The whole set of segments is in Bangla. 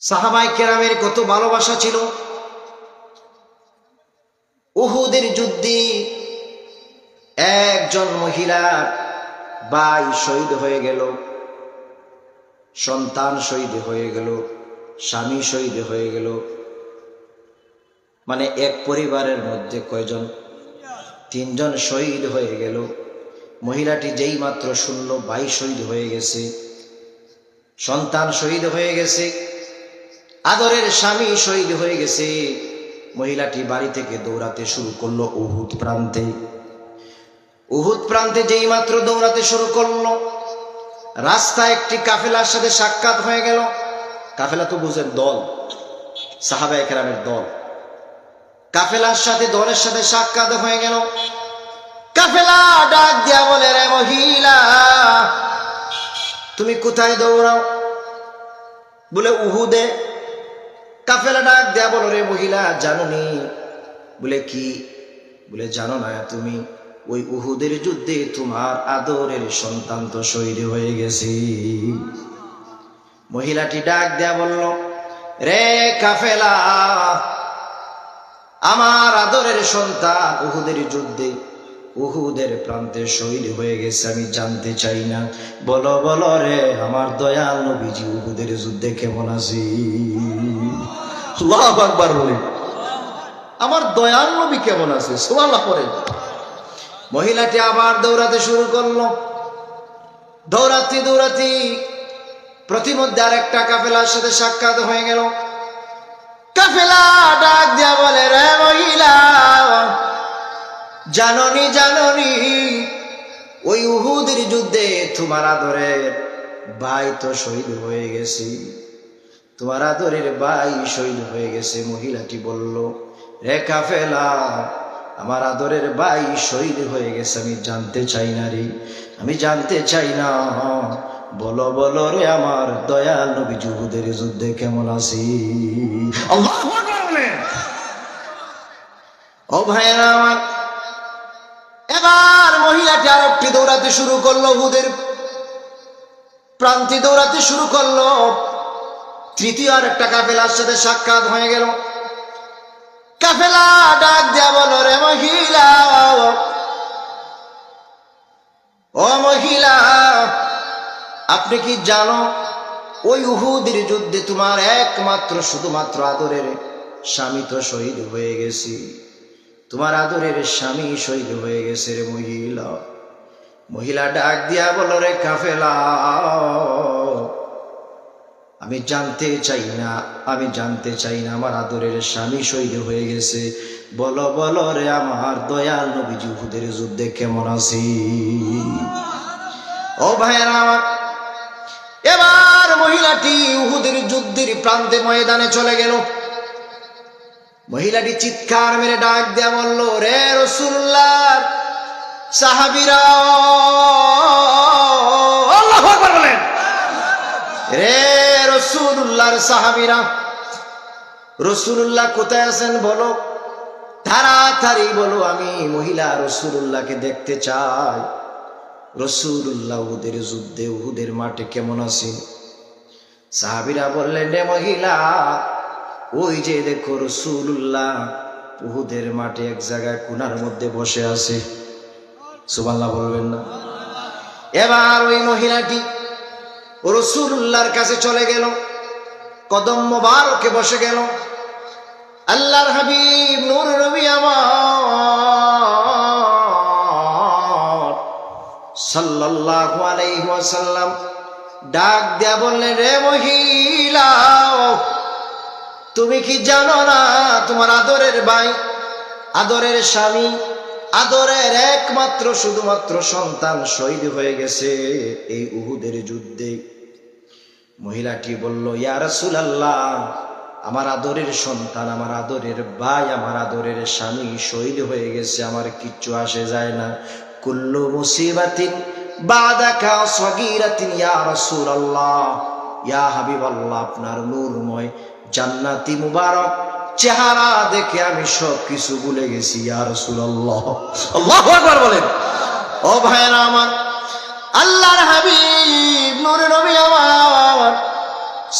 সাহাবায়ে কেরামের কত ভালোবাসা ছিল। উহুদের যুদ্ধে একজন মহিলার ভাই শহীদ হয়ে গেল, সন্তান শহীদ হয়ে গেল, স্বামী শহীদ হয়ে গেল। মানে এক পরিবারের মধ্যে কয়জন? তিনজন শহীদ হয়ে গেল। মহিলাটি যেই মাত্র শুনল ভাই শহীদ হয়ে গেছে, সন্তান শহীদ হয়ে গেছে, আদরের স্বামী শহীদ হয়ে গেছে, মহিলাটি বাড়ি থেকে দৌড়াতে শুরু করলো উহুদ প্রান্তে। উহুদ প্রান্তে যেই মাত্র দৌড়াতে শুরু করলো, রাস্তায় একটি কাফেলার সাথে সাক্ষাৎ হয়ে গেল। কাফেলা তো বুঝেন, দল, সাহাবায়ে কেরামের দল। কাফেলার সাথে দলের সাথে সাক্ষাৎ হয়ে গেল। কাফেলা ডাক দিয়া বলে, রে মহিলা, তুমি কোথায় দৌড়াও? বলে উহুদে। কাফেলা ডাক দেয়া বলো, রে মহিলা, জানোনি? বলে কি? বলে জানো না তুমি? ওই উহুদের যুদ্ধে তোমার আদরের সন্তান তো শহীদ হয়ে গেছে। মহিলাটি ডাক দেয়া বলল, রে কাফেলা, আমার আদরের সন্তান উহুদের যুদ্ধে উহুদের প্রান্তে শহীদ হয়ে গেছে, আমি জানতে চাই না? বলো বলো রে আমার দয়াল নবীজি উহুদের যুদ্ধে কেমন আছে? আল্লাহু আকবার বলে, আমার দয়াল নবী কেমন আছে? সুবহানাল্লাহ পড়ে। মহিলাটি আবার দৌড়াতে শুরু করলো। দৌড়াতে দৌড়াতে প্রতিমধ্যে আরেকটা কাফেলার সাথে সাক্ষাৎ হয়ে গেল। কাফেলা ডাক দিয়া বলে, রে মহিলা, জাননি জাননি ওই উহুদের যুদ্ধে তোমার আদরের ভাই তো শহীদ হয়ে গেছে, তোমার আদরের ভাই শহীদ হয়ে গেছে। মহিলাটি বলল, রে কাফেলা, আমার আদরের ভাই শহীদ হয়ে গেছে, আমি জানতে চাই না রে, আমি জানতে চাই না। বলো বলো রে আমার দয়াল নবী উহুদের যুদ্ধে কেমন আছে? আল্লাহু আকবার বলেন। ও ভাইরা আমার, এবার মহিলাটি আরেকটি দৌড়াতে শুরু করলো, উহুদের প্রান্তে দৌড়াতে শুরু করলো। তৃতীয় আরেকটা কাফেলার সাথে সাক্ষাৎ হয়ে গেল। কাফেলা ডাক দেয়া বলো, রে মহিলা, ও মহিলা, আপনি কি জানো ওই উহুদের যুদ্ধে তোমার একমাত্র শুধুমাত্র আদরের স্বামী তো শহীদ হয়ে গেছে, তোমার আদরের স্বামী শহীদ হয়ে গেছে রে মহিলা। মহিলা ডাক দিয়া বলো, রে কাফেলা, আমি জানতে চাই না, আমি জানতে চাই না আমার আদরের স্বামী শহীদ হয়ে গেছে, বলো বলো রে আমার দয়াল নবীজি উহুদের যুদ্ধে কেমন আছে? ও ভাইরা আমার, এবার মহিলাটি উহুদের যুদ্ধের প্রান্তে ময়দানে চলে গেল। মহিলাটি চিৎকার মেরে ডাক দেয়া বলল, রে রাসূলুল্লাহর সাহাবীরা, আল্লাহু আকবার বলেন, রে রাসূলুল্লাহর সাহাবীরা, রাসূলুল্লাহ কোথায় আছেন বলো, তাড়াতাড়ি বলো, আমি মহিলা রাসূলুল্লাহকে দেখতে চাই। রাসূলুল্লাহ উহুদের যুদ্ধে উহুদের মাঠে কেমন আছে? সাহাবীরা বললেন, রে মহিলা, ওই যে দেখো রাসূলুল্লাহ উহুদের মাঠে এক জায়গায় কোণার মধ্যে বসে আছে। সুবহানাল্লাহ বলবেন না? এবার ওই মহিলাটি রাসূলুল্লাহর কাছে চলে গেল, কদম মোবারকে বসে গেল। আল্লাহর হাবিব নূর নবী আমার সাল্লাল্লাহু আলাইহি ওয়াসাল্লাম ডাক দেয়া বললেন, রে মহিলা, তুমি কি জানো না তোমার আদরের ভাই, আদরের স্বামী, আদরের একমাত্র শুধুমাত্র সন্তান শহীদ হয়ে গেছে এই উহুদের যুদ্ধে? মহিলাটি বলল, ইয়া রাসূলুল্লাহ, আমার আদরের সন্তান, আমার আদরের ভাই, আমার আদরের স্বামী শহীদ হয়ে গেছে, আমার কিচ্ছু আসে যায় না। কুল্লু মুসিবাতিন বাদাকা সগীরাতিন ইয়া রাসূলুল্লাহ, ইয়া হাবিবাল্লাহ, আপনার নূরময় জান্নাতি মুবারক চেহারা দেখে আমি সব কিছু ভুলে গেছি ইয়া রাসূলুল্লাহ। আল্লাহু আকবার বলেন। ও ভাইরা আমার, আল্লাহর হাবিব নূর নবী আমার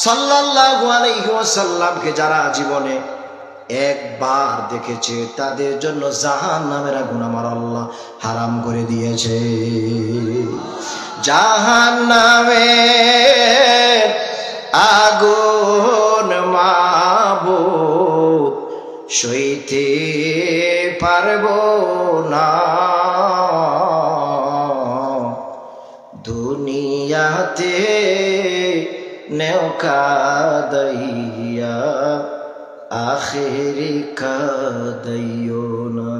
সাল্লাল্লাহু আলাইহি ওয়াসাল্লামকে যারা জীবনে একবার দেখেছে তাদের জন্য জাহান্নামের আগুন আমার আল্লাহ হারাম করে দিয়েছে। জাহান্নামের আগুন মাবুদ সইতে পারবো না, দুনিয়াতে নেও কাদাইয়া আখেরি কাদাইও না।